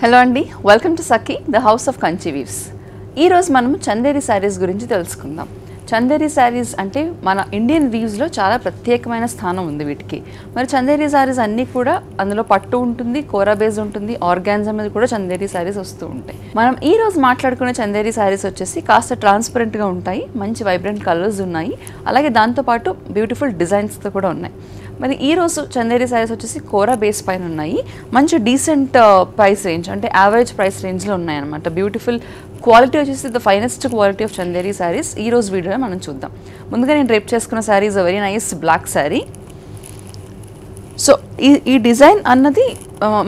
Hello అండి, welcome to Sakhi the house of Kanchi weaves. ఈరోజు మనము చందేరి శారీస్ గురించి తెలుసుకుందాం. చందేరి శారీస్ అంటే మన ఇండియన్ వీవ్స్లో చాలా ప్రత్యేకమైన స్థానం ఉంది వీటికి. మరి చందేరి శారీస్ అన్నీ కూడా అందులో పట్టు ఉంటుంది, కోరా బేస్ ఉంటుంది, ఆర్గాన్జా మీద కూడా చందేరి శారీస్ వస్తూ ఉంటాయి. మనం ఈ రోజు మాట్లాడుకునే చందేరి శారీస్ వచ్చేసి కాస్త ట్రాన్స్పరెంట్గా ఉంటాయి, మంచి వైబ్రెంట్ కలర్స్ ఉన్నాయి, అలాగే దాంతోపాటు బ్యూటిఫుల్ డిజైన్స్తో కూడా ఉన్నాయి. మరి ఈరోజు చందేరి శారీస్ వచ్చేసి కోరా బేస్ పైన ఉన్నాయి, మంచి డీసెంట్ ప్రైస్ రేంజ్ అంటే యావరేజ్ ప్రైస్ రేంజ్లో ఉన్నాయన్నమాట. బ్యూటిఫుల్ క్వాలిటీ వచ్చేసి the finest quality of Chanderi saris ఈ రోజు వీడియోలో మనం చూద్దాం. ముందుగా నేను డ్రేప్ చేసుకున్న sari is a very nice black sari. So ఈ డిజైన్ అన్నది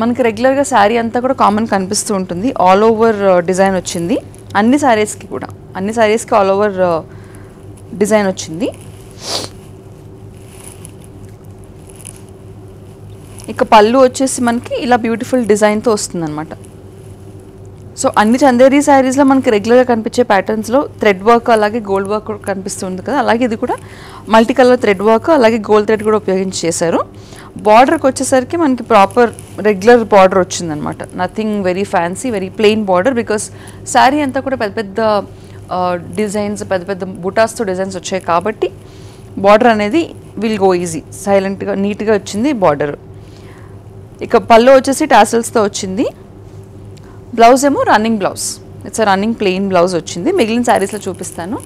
మనకి రెగ్యులర్గా శారీ అంతా కూడా కామన్ కనిపిస్తూ ఉంటుంది. ఆల్ ఓవర్ డిజైన్ వచ్చింది అన్ని శారీస్కి ఆల్ ఓవర్ డిజైన్ వచ్చింది. ఇక పళ్ళు వచ్చేసి మనకి ఇలా బ్యూటిఫుల్ డిజైన్తో వస్తుందన్నమాట. సో అన్ని చందేరి శారీస్లో మనకి రెగ్యులర్గా కనిపించే ప్యాటర్న్స్లో థ్రెడ్ వర్క్ అలాగే గోల్డ్ వర్క్ కనిపిస్తుంది కదా, అలాగే ఇది కూడా మల్టీ కలర్ థ్రెడ్ వర్క్ అలాగే గోల్డ్ థ్రెడ్ కూడా ఉపయోగించి చేశారు. బార్డర్కి వచ్చేసరికి మనకి ప్రాపర్ రెగ్యులర్ బార్డర్ వచ్చిందనమాట. Nothing very fancy, very plain border. Because sari అంతా కూడా పెద్ద పెద్ద డిజైన్స్, పెద్ద పెద్ద బుటాస్తో డిజైన్స్ వచ్చాయి కాబట్టి బార్డర్ అనేది విల్ గో ఈజీ, సైలెంట్గా నీట్గా వచ్చింది బార్డర్. ఇక పళ్ళు వచ్చేసి టాసిల్స్తో వచ్చింది. బ్లౌజ్ ఏమో running blouse, it's running plain blouse వచ్చింది. మిగిలిన శారీస్లో చూపిస్తాను.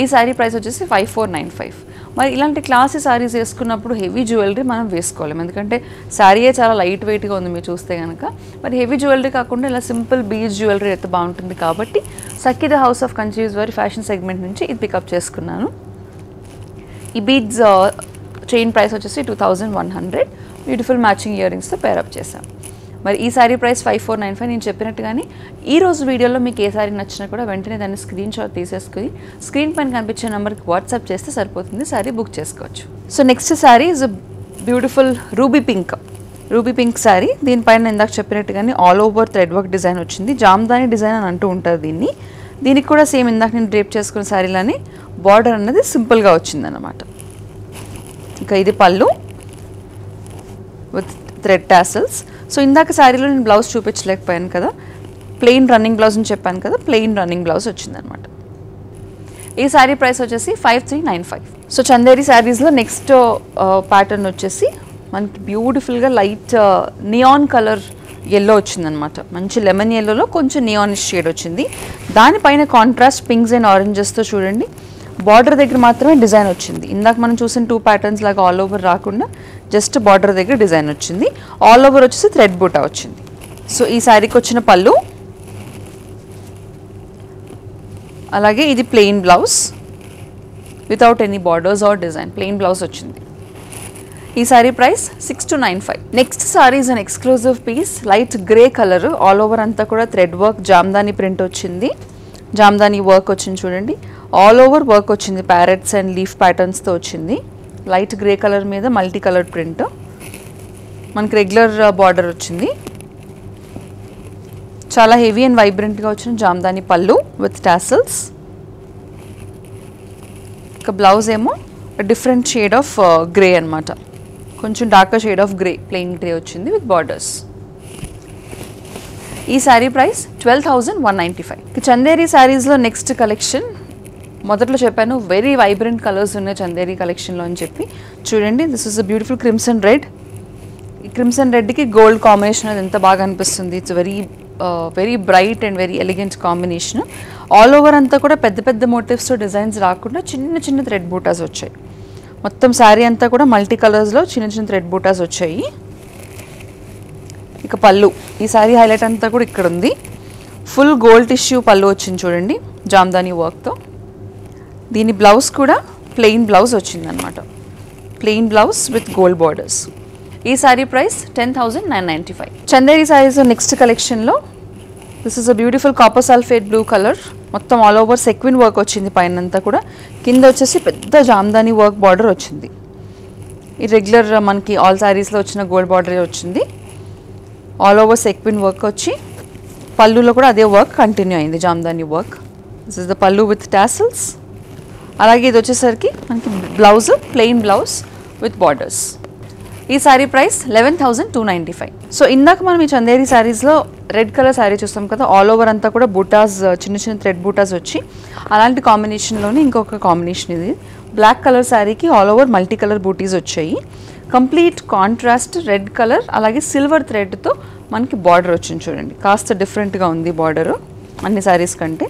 ఈ శారీ ప్రైస్ వచ్చేసి 5495. మరి ఇలాంటి క్లాసీ శారీస్ వేసుకున్నప్పుడు హెవీ జ్యువెలరీ మనం వేసుకోలేము, ఎందుకంటే శారీయే చాలా లైట్ వెయిట్గా ఉంది మీరు చూస్తే కనుక. మరి హెవీ జ్యువెలరీ కాకుండా ఇలా సింపుల్ బీచ్ జ్యువెలరీ అయితే బాగుంటుంది కాబట్టి Sakhi the house of Kanchi weaves వారి ఫ్యాషన్ సెగ్మెంట్ నుంచి ఇది పికప్ చేసుకున్నాను. ఈ బీడ్స్ చైన్ ప్రైస్ వచ్చేసి 2100. బ్యూటిఫుల్ మ్యాచింగ్ ఇయర్ రింగ్స్తో పేరప్ చేశాం. మరి ఈ శారీ ప్రైస్ 5495. నేను చెప్పినట్టుగానే ఈ రోజు వీడియోలో మీకు ఏ శారీ నచ్చినా కూడా వెంటనే దాన్ని స్క్రీన్ షాట్ తీసేసుకుని స్క్రీన్ పైన కనిపించే నెంబర్కి వాట్సాప్ చేస్తే సరిపోతుంది, శారీ బుక్ చేసుకోవచ్చు. So next sari is beautiful ruby pink sari. దీనిపైన ఇందాక చెప్పినట్టుగానే all over thread work design వచ్చింది. జామ్దాని డిజైన్ అని అంటూ ఉంటుంది దీనికి కూడా సేమ్ ఇందాక నేను డ్రేప్ చేసుకున్న శారీలోనే బార్డర్ అన్నది సింపుల్గా వచ్చిందన్నమాట. ఇక ఇది పళ్ళు విత్ థ్రెడ్ టాసల్స్. సో ఇందాక శారీలో నేను బ్లౌజ్ చూపించలేకపోయాను కదా, ప్లెయిన్ రన్నింగ్ బ్లౌజ్ అని చెప్పాను కదా, ప్లెయిన్ రన్నింగ్ బ్లౌజ్ వచ్చిందనమాట. ఈ శారీ ప్రైస్ వచ్చేసి 5395. సో చందేరి శారీస్లో నెక్స్ట్ ప్యాటర్న్ వచ్చేసి మనకి బ్యూటిఫుల్గా లైట్ నియాన్ కలర్ ఎల్లో వచ్చిందనమాట. మంచి లెమన్ ఎల్లోలో కొంచెం నియానిష్ షేడ్ వచ్చింది. దానిపైన కాంట్రాస్ట్ పింక్స్ అండ్ ఆరెంజెస్తో చూడండి బార్డర్ దగ్గర మాత్రమే డిజైన్ వచ్చింది. ఇందాక మనం చూసిన 2 ప్యాటర్న్స్ లాగా ఆల్ ఓవర్ రాకుండా జస్ట్ బార్డర్ దగ్గర డిజైన్ వచ్చింది. ఆల్ ఓవర్ వచ్చేసి థ్రెడ్ బూటా వచ్చింది. సో ఈ శారీకి వచ్చిన పళ్ళు, అలాగే ఇది plain blouse without any borders or design, plain blouse వచ్చింది. ఈ sari price 6295. Next sari is an exclusive piece, light grey colour, all over అంతా కూడా థ్రెడ్ వర్క్ జామ్దాని ప్రింట్ వచ్చింది. జామ్దాని వర్క్ వచ్చింది చూడండి, ఆల్ ఓవర్ వర్క్ వచ్చింది, ప్యారెట్స్ అండ్ లీఫ్ ప్యాటర్న్స్తో వచ్చింది. లైట్ గ్రే కలర్ మీద మల్టీ కలర్ ప్రింట్, మనకి రెగ్యులర్ బార్డర్ వచ్చింది. చాలా హెవీ అండ్ వైబ్రెంట్గా వచ్చిన జామ్దాని పళ్ళు విత్ టాసల్స్. ఇక బ్లౌజ్ ఏమో డిఫరెంట్ షేడ్ ఆఫ్ గ్రే అనమాట, కొంచెం darker shade of grey, plain grey వచ్చింది విత్ బార్డర్స్. ఈ శారీ ప్రైస్ 12195. చందేరి శారీస్లో నెక్స్ట్ కలెక్షన్, మొదట్లో చెప్పాను వెరీ వైబ్రెంట్ కలర్స్ ఉన్నాయి చందేరి కలెక్షన్లో అని చెప్పి. చూడండి, this is a beautiful crimson red. ఈ క్రిమ్సన్ రెడ్కి గోల్డ్ కాంబినేషన్ అది ఎంత బాగా అనిపిస్తుంది. It's very bright and very elegant combination. All over అంతా కూడా పెద్ద పెద్ద మోటివ్స్తో డిజైన్స్ రాకుండా చిన్న చిన్న థ్రెడ్ బూటాస్ వచ్చాయి. మొత్తం శారీ అంతా కూడా మల్టీ కలర్స్లో చిన్న చిన్న థ్రెడ్ బూటాస్ వచ్చాయి. ఇక పళ్ళు, ఈ శారీ హైలైట్ అంతా కూడా ఇక్కడ ఉంది. ఫుల్ గోల్డ్ టిష్యూ పళ్ళు వచ్చింది చూడండి జామ్దాని వర్క్తో. దీని బ్లౌజ్ కూడా ప్లెయిన్ బ్లౌజ్ వచ్చిందనమాట, plain blouse with gold borders. ఈ శారీ ప్రైస్ 10995. చందేరి శారీస్ నెక్స్ట్ కలెక్షన్లో this is a beautiful copper sulphate blue colour, మొత్తం ఆల్ ఓవర్ సెక్విన్ వర్క్ వచ్చింది పైన అంతా కూడా. కింద వచ్చేసి పెద్ద జామ్దాని వర్క్ బార్డర్ వచ్చింది. ఈ రెగ్యులర్ మనకి ఆల్ శారీస్లో వచ్చిన గోల్డ్ బార్డరే వచ్చింది. ఆల్ ఓవర్ సెక్విన్ వర్క్ వచ్చి పళ్ళులో కూడా అదే వర్క్ కంటిన్యూ అయింది, Jamdani work. This is the పళ్ళు విత్ టాసల్స్. అలాగే ఇది వచ్చేసరికి మనకి blouse plain blouse with borders. ఈ సారీ ప్రైస్ 11,295. సో ఇందాక మనం ఈ చందేరి శారీస్లో రెడ్ కలర్ శారీ చూస్తాం కదా, ఆల్ ఓవర్ అంతా కూడా బూటాస్, చిన్న చిన్న థ్రెడ్ బూటాస్ వచ్చి అలాంటి కాంబినేషన్లోనే ఇంకొక కాంబినేషన్ ఇది. బ్లాక్ కలర్ శారీకి ఆల్ ఓవర్ మల్టీ కలర్ బూటీస్ వచ్చాయి. కంప్లీట్ కాంట్రాస్ట్ రెడ్ కలర్ అలాగే సిల్వర్ థ్రెడ్తో మనకి బార్డర్ వచ్చింది చూడండి, కాస్త డిఫరెంట్గా ఉంది బార్డరు అన్ని శారీస్ కంటే.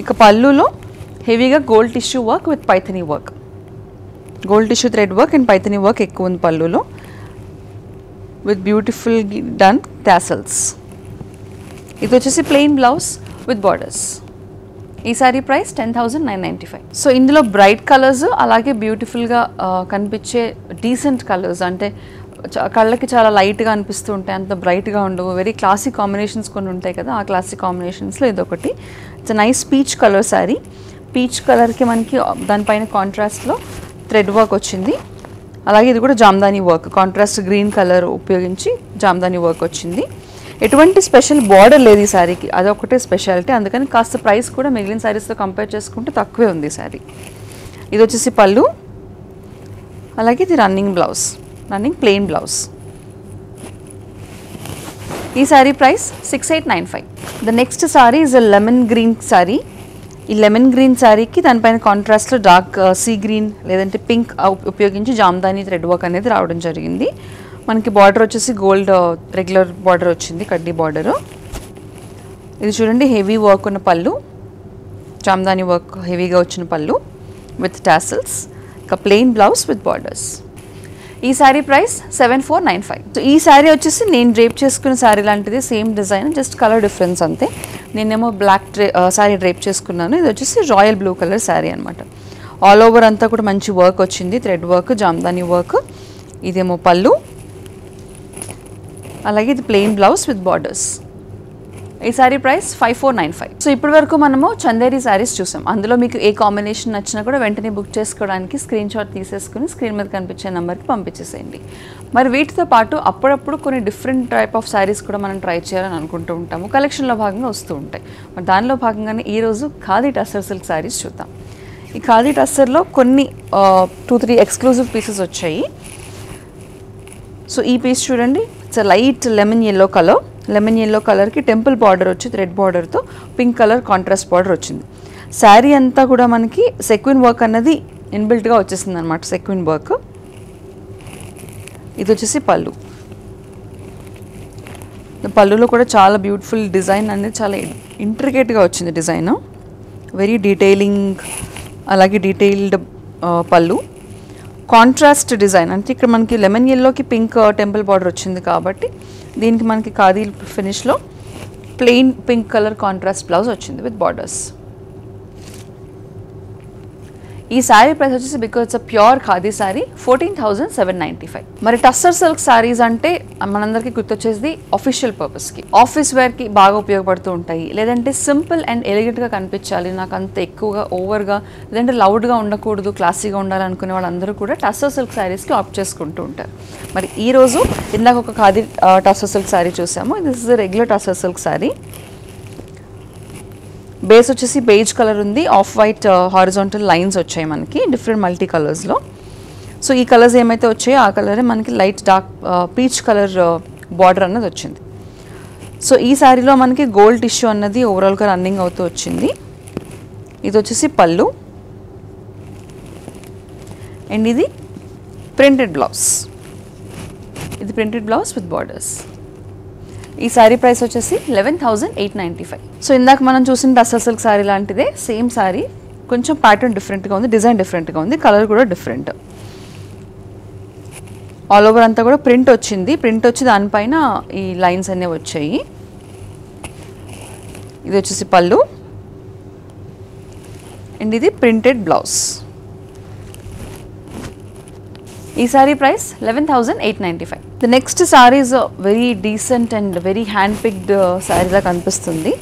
ఇక పళ్ళులో హెవీగా gold tissue work with Paithani work, gold tissue thread work and Paithani work ఎక్కువ ఉంది పళ్ళులో, విత్ బ్యూటిఫుల్ డన్ టాసల్స్. ఇది వచ్చేసి ప్లెయిన్ బ్లౌజ్ విత్ బార్డర్స్. ఈ సారీ ప్రైస్ 10,995. సో ఇందులో బ్రైట్ కలర్స్ అలాగే బ్యూటిఫుల్గా కనిపించే డీసెంట్ కలర్స్, అంటే కళ్ళకి చాలా లైట్గా అనిపిస్తూ ఉంటాయి, అంత బ్రైట్గా ఉండవు, వెరీ క్లాసిక్ కాంబినేషన్స్ కొన్ని ఉంటాయి కదా, ఆ క్లాసిక్ కాంబినేషన్స్లో ఇదొకటి. It's nice peach colour sari. Peach కలర్కి మనకి దానిపైన కాంట్రాస్ట్లో థ్రెడ్ వర్క్ వచ్చింది. అలాగే ఇది కూడా Jamdani work, contrast green colour ఉపయోగించి జామ్దాని వర్క్ వచ్చింది. ఎటువంటి స్పెషల్ బార్డర్ లేదు ఈ శారీకి, అదొకటే స్పెషాలిటీ. అందుకని కాస్త ప్రైస్ కూడా మిగిలిన శారీస్తో కంపేర్ చేసుకుంటే తక్కువే ఉంది ఈ శారీ. ఇది వచ్చేసి పళ్ళు, అలాగే ఇది running blouse, running plain blouse. ఈ sari price 6895. The next sari is a lemon green sari. ఈ లెమన్ గ్రీన్ శారీకి దానిపైన కాంట్రాస్ట్లో డార్క్ సీ గ్రీన్ లేదంటే పింక్ ఉపయోగించి జామ్దాని థ్రెడ్ వర్క్ అనేది రావడం జరిగింది. మనకి బార్డర్ వచ్చేసి గోల్డ్ రెగ్యులర్ బార్డర్ వచ్చింది, కడ్డీ బార్డర్. ఇది చూడండి హెవీ వర్క్ ఉన్న పళ్ళు, జామ్దాని వర్క్ హెవీగా వచ్చిన పళ్ళు విత్ టాసల్స్. ఇక ప్లెయిన్ బ్లౌజ్ విత్ బార్డర్స్. ఈ శారీ ప్రైస్ 7495. సో ఈ శారీ వచ్చేసి నేను డ్రేప్ చేసుకున్న శారీ లాంటిది, same design, just colour difference అంతే. నేనేమో బ్లాక్ శారీ డ్రేప్ చేసుకున్నాను, ఇది వచ్చేసి రాయల్ బ్లూ కలర్ శారీ అనమాట. ఆల్ ఓవర్ అంతా కూడా మంచి వర్క్ వచ్చింది, థ్రెడ్ వర్క్, జామ్దాని వర్క్. ఇదేమో పళ్ళు, అలాగే ఇది ప్లెయిన్ బ్లౌజ్ విత్ బార్డర్స్. ఈ శారీ ప్రైస్ 5495. సో ఇప్పటి వరకు మనము చందేరి శారీస్ చూసాం. అందులో మీకు ఏ కాంబినేషన్ నచ్చినా కూడా వెంటనే బుక్ చేసుకోవడానికి స్క్రీన్ షాట్ తీసేసుకుని స్క్రీన్ మీద కనిపించే నెంబర్కి పంపించేసేయండి. మరి వీటితో పాటు అప్పుడప్పుడు కొన్ని డిఫరెంట్ టైప్ ఆఫ్ శారీస్ కూడా మనం ట్రై చేయాలని అనుకుంటూ ఉంటాము, కలెక్షన్లో భాగంగా వస్తూ ఉంటాయి. మరి దానిలో భాగంగానే ఈరోజు ఖాదీ టస్సర్ సిల్క్ శారీస్ చూద్దాం. ఈ ఖాదీ టస్సర్లో కొన్ని 2-3 ఎక్స్క్లూజివ్ పీసెస్ వచ్చాయి. సో ఈ పీస్ చూడండి, it's light lemon yellow colour. Lemon yellow కలర్కి టెంపుల్ బార్డర్ వచ్చి థ్రెడ్ బార్డర్తో పింక్ కలర్ కాంట్రాస్ట్ బార్డర్ వచ్చింది. శారీ అంతా కూడా మనకి సెక్విన్ వర్క్ అన్నది ఇన్బిల్ట్గా వచ్చేసింది అనమాట, సెక్విన్ వర్క్. ఇది వచ్చేసి పళ్ళు. పళ్ళులో కూడా చాలా బ్యూటిఫుల్ డిజైన్ అనేది, చాలా ఇంట్రికేట్గా వచ్చింది డిజైన్, వెరీ డీటెయిలింగ్, అలాగే డీటెయిల్డ్ పళ్ళు. కాంట్రాస్ట్ డిజైన్ అంటే ఇక్కడ మనకి లెమన్ ఎల్లోకి పింక్ టెంపుల్ బార్డర్ వచ్చింది కాబట్టి దీనికి మనకి ఖాదీ ఫినిష్లో plain pink colour contrast blouse వచ్చింది విత్ బార్డర్స్. ఈ శారీ ప్రైస్ వచ్చేసి because it's pure khadi sari 14,795. మరి టస్సర్ సిల్క్ శారీస్ అంటే మనందరికీ గుర్తొచ్చేది అఫీషియల్ పర్పస్కి, ఆఫీస్ వేర్కి బాగా ఉపయోగపడుతూ ఉంటాయి. లేదంటే సింపుల్ అండ్ ఎలిగెంట్గా కనిపించాలి, నాకు అంత ఎక్కువగా ఓవర్గా లేదంటే లౌడ్గా ఉండకూడదు, క్లాసీగా ఉండాలనుకునే వాళ్ళందరూ కూడా టస్సర్ సిల్క్ శారీస్కి ఆప్ట్ చేసుకుంటూ ఉంటారు. మరి ఈరోజు ఇందాక ఒక ఖాదీ టస్సర్ సిల్క్ శారీ చూసాము. This is regular tussar silk sari. Base వచ్చేసి బేజ్ కలర్ ఉంది, ఆఫ్ వైట్ హారిజాంటల్ లైన్స్ వచ్చాయి మనకి డిఫరెంట్ మల్టీ కలర్స్లో. సో ఈ కలర్స్ ఏమైతే వచ్చాయో ఆ కలరే మనకి light dark peach colour border అన్నది వచ్చింది. సో ఈ శారీలో మనకి గోల్డ్ టిష్యూ అన్నది ఓవరాల్గా రన్నింగ్ అవుతూ వచ్చింది. ఇది వచ్చేసి పళ్ళు అండ్ ఇది ప్రింటెడ్ బ్లౌజ్. ఇది ప్రింటెడ్ బ్లౌజ్ విత్ బార్డర్స్. ఈ శారీ ప్రైస్ వచ్చేసి 11,895. సో ఇందాక మనం చూసిన టస్సర్ సిల్క్ శారీ లాంటిదే, సేమ్ శారీ, కొంచెం ప్యాటర్న్ డిఫరెంట్గా ఉంది, డిజైన్ డిఫరెంట్గా ఉంది, కలర్ కూడా డిఫరెంట్. ఆల్ ఓవర్ అంతా కూడా ప్రింట్ వచ్చింది, ప్రింట్ వచ్చి దానిపైన ఈ లైన్స్ అనేవి వచ్చాయి. ఇది వచ్చేసి పళ్ళు అండ్ ఇది ప్రింటెడ్ బ్లౌజ్. ఈ sari price 11,895. The next sari is very decent and very handpicked సారీలా కనిపిస్తుంది.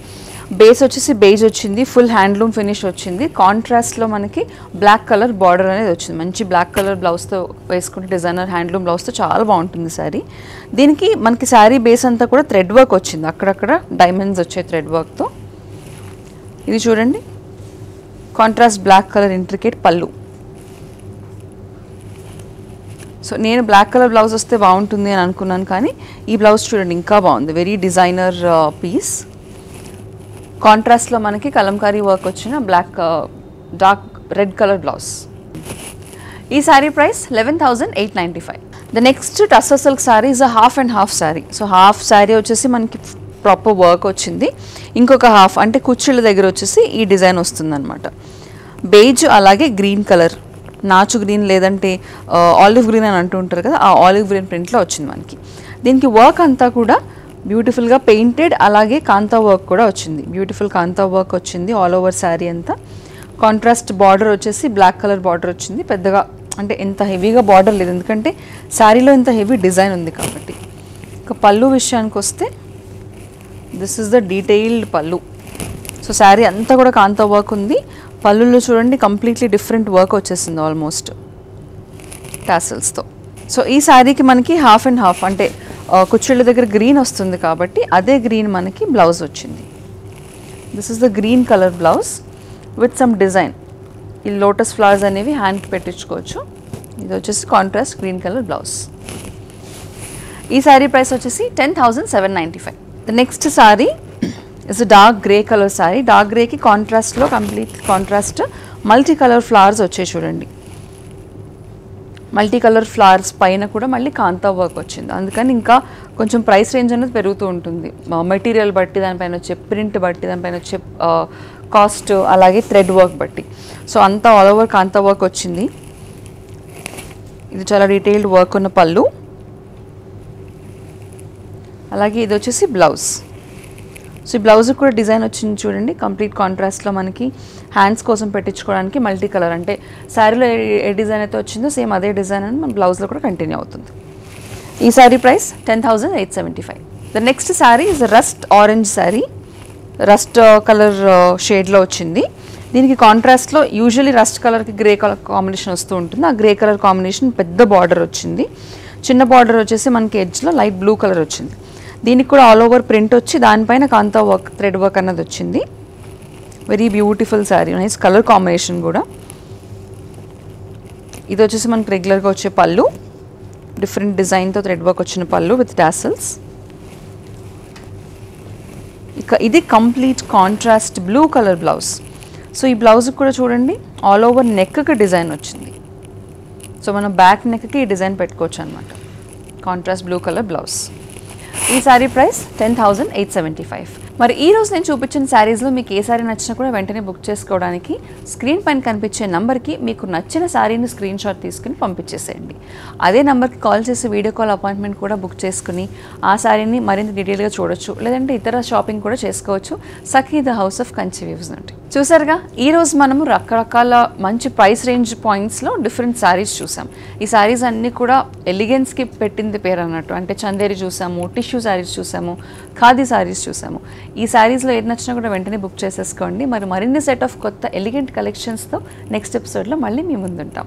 బేస్ వచ్చేసి బేజ్ వచ్చింది, ఫుల్ హ్యాండ్లూమ్ ఫినిష్ వచ్చింది. కాంట్రాస్ట్లో మనకి బ్లాక్ కలర్ బార్డర్ అనేది వచ్చింది. మంచి బ్లాక్ కలర్ బ్లౌజ్తో వేసుకుంటే డిజైనర్ హ్యాండ్లూమ్ బ్లౌజ్తో చాలా బాగుంటుంది శారీ. దీనికి మనకి శారీ బేస్ అంతా కూడా థ్రెడ్ వర్క్ వచ్చింది, అక్కడక్కడ డైమండ్స్ వచ్చాయి థ్రెడ్ వర్క్తో. ఇది చూడండి, కాంట్రాస్ట్ బ్లాక్ కలర్ ఇంట్రికేట్ పళ్ళు. సో నేను బ్లాక్ కలర్ బ్లౌజ్ వస్తే బాగుంటుంది అని అనుకున్నాను, కానీ ఈ బ్లౌజ్ చూడండి ఇంకా బాగుంది. Very designer piece. కాంట్రాస్ట్లో మనకి కలంకారీ వర్క్ వచ్చిన black dark red colour blouse. ఈ sari price 11,895. The next tussar silk sari is a half and half sari. So half sari వచ్చేసి మనకి ప్రాపర్ వర్క్ వచ్చింది, ఇంకొక హాఫ్ అంటే కుచ్చిళ్ళ దగ్గర వచ్చేసి ఈ డిజైన్ వస్తుంది అనమాట. బేజ్ అలాగే గ్రీన్ కలర్, నాచు గ్రీన్ లేదంటే ఆలివ్ గ్రీన్ అని అంటూ ఉంటారు కదా, ఆ ఆలివ్ గ్రీన్ ప్రింట్లో వచ్చింది మనకి. దీనికి వర్క్ అంతా కూడా బ్యూటిఫుల్గా పెయింటెడ్, అలాగే కాంతా వర్క్ కూడా వచ్చింది. బ్యూటిఫుల్ కాంతా వర్క్ వచ్చింది ఆల్ ఓవర్ శారీ అంతా. కాంట్రాస్ట్ బార్డర్ వచ్చేసి బ్లాక్ కలర్ బార్డర్ వచ్చింది. పెద్దగా అంటే ఎంత హెవీగా బార్డర్ లేదు, ఎందుకంటే శారీలో ఇంత హెవీ డిజైన్ ఉంది కాబట్టి. ఇక పళ్ళు విషయానికి వస్తే దిస్ ఇస్ ద డీటెయిల్డ్ పళ్ళు. సో శారీ అంతా కూడా కాంతా వర్క్ ఉంది. పళ్ళులో చూడండి కంప్లీట్లీ డిఫరెంట్ వర్క్ వచ్చేసింది ఆల్మోస్ట్ టాసల్స్తో. సో ఈ శారీకి మనకి హాఫ్ అండ్ హాఫ్ అంటే కుచ్చిళ్ళ దగ్గర గ్రీన్ వస్తుంది కాబట్టి అదే గ్రీన్ మనకి బ్లౌజ్ వచ్చింది. This is the green colour blouse with some design. ఈ లోటస్ ఫ్లవర్స్ అనేవి హ్యాండ్కి పెట్టించుకోవచ్చు. ఇది వచ్చేసి కాంట్రాస్ట్ గ్రీన్ కలర్ బ్లౌజ్. ఈ శారీ ప్రైస్ వచ్చేసి 10,795. The next sari is dark grey colour sari. Dark గ్రేకి కాంట్రాస్ట్లో complete contrast multi colour flowers వచ్చాయి చూడండి. మల్టీ కలర్ ఫ్లవర్స్ పైన కూడా మళ్ళీ కాంతా వర్క్ వచ్చింది. అందుకని ఇంకా కొంచెం ప్రైస్ రేంజ్ అనేది పెరుగుతూ ఉంటుంది మెటీరియల్ బట్టి, దానిపైన వచ్చే ప్రింట్ బట్టి, దానిపైన వచ్చే కాస్ట్, అలాగే థ్రెడ్ వర్క్ బట్టి. సో అంతా ఆల్ ఓవర్ కాంతా వర్క్ వచ్చింది. ఇది చాలా డీటెయిల్డ్ వర్క్ ఉన్న పళ్ళు. అలాగే ఇది వచ్చేసి బ్లౌజ్. సో ఈ బ్లౌజ్ కూడా డిజైన్ వచ్చింది చూడండి, కంప్లీట్ కాంట్రాస్ట్లో మనకి హ్యాండ్స్ కోసం పెట్టించుకోవడానికి మల్టీ కలర్. అంటే శారీలో ఏ డిజైన్ అయితే వచ్చిందో సేమ్ అదే డిజైన్ అని మన బ్లౌజ్లో కూడా కంటిన్యూ అవుతుంది. ఈ sari price 10,875. The next sari is rust orange sari. Rust colour షేడ్లో వచ్చింది. దీనికి కాంట్రాస్ట్లో యూజువలీ రస్ట్ కలర్కి గ్రే కలర్ కాంబినేషన్ వస్తూ ఉంటుంది. ఆ గ్రే కలర్ కాంబినేషన్ పెద్ద బార్డర్ వచ్చింది. చిన్న బార్డర్ వచ్చేసి మనకి ఎడ్జ్లో లైట్ బ్లూ కలర్ వచ్చింది. దీనికి కూడా ఆల్ ఓవర్ ప్రింట్ వచ్చి దానిపైన కాంతా వర్క్, థ్రెడ్ వర్క్ అన్నది వచ్చింది. Very beautiful sari, nice colour combination కూడా. ఇది వచ్చేసి మనకి రెగ్యులర్గా వచ్చే పళ్ళు, డిఫరెంట్ డిజైన్తో థ్రెడ్ వర్క్ వచ్చిన పళ్ళు విత్ టాసల్స్. ఇక ఇది complete contrast blue colour blouse. So ఈ బ్లౌజ్కి కూడా చూడండి ఆల్ ఓవర్ నెక్కి డిజైన్ వచ్చింది. సో మనం బ్యాక్ నెక్కి ఈ డిజైన్ పెట్టుకోవచ్చు అనమాట. Contrast blue colour blouse. ఈ శారీ ప్రైస్ 10,875. మరి ఈ రోజు నేను చూపించిన శారీస్లో మీకు ఏ శారీ నచ్చినా కూడా వెంటనే బుక్ చేసుకోవడానికి స్క్రీన్ పైన కనిపించే నెంబర్కి మీకు నచ్చిన శారీని స్క్రీన్ షాట్ తీసుకుని పంపించేసేయండి. అదే నెంబర్కి కాల్ చేసి వీడియో కాల్ అపాయింట్మెంట్ కూడా బుక్ చేసుకుని ఆ శారీని మరింత డీటెయిల్గా చూడొచ్చు, లేదంటే ఇతర షాపింగ్ కూడా చేసుకోవచ్చు Sakhi the house of Kanchi weaves నుండి. చూసారుగా, ఈరోజు మనము రకరకాల మంచి ప్రైస్ రేంజ్ పాయింట్స్లో డిఫరెంట్ శారీస్ చూసాం. ఈ శారీస్ అన్నీ కూడా ఎలిగెన్స్కి పెట్టింది పేరు అన్నట్టు. అంటే చందేరి చూసాము, టిష్యూ శారీస్ చూసాము, ఖాదీ శారీస్ చూసాము. ఈ శారీస్లో ఏది నచ్చినా కూడా వెంటనే బుక్ చేసేసుకోండి. మరిన్ని సెట్ ఆఫ్ కొత్త ఎలిగెంట్ కలెక్షన్స్తో నెక్స్ట్ ఎపిసోడ్లో మళ్ళీ మీ ముందుంటాం.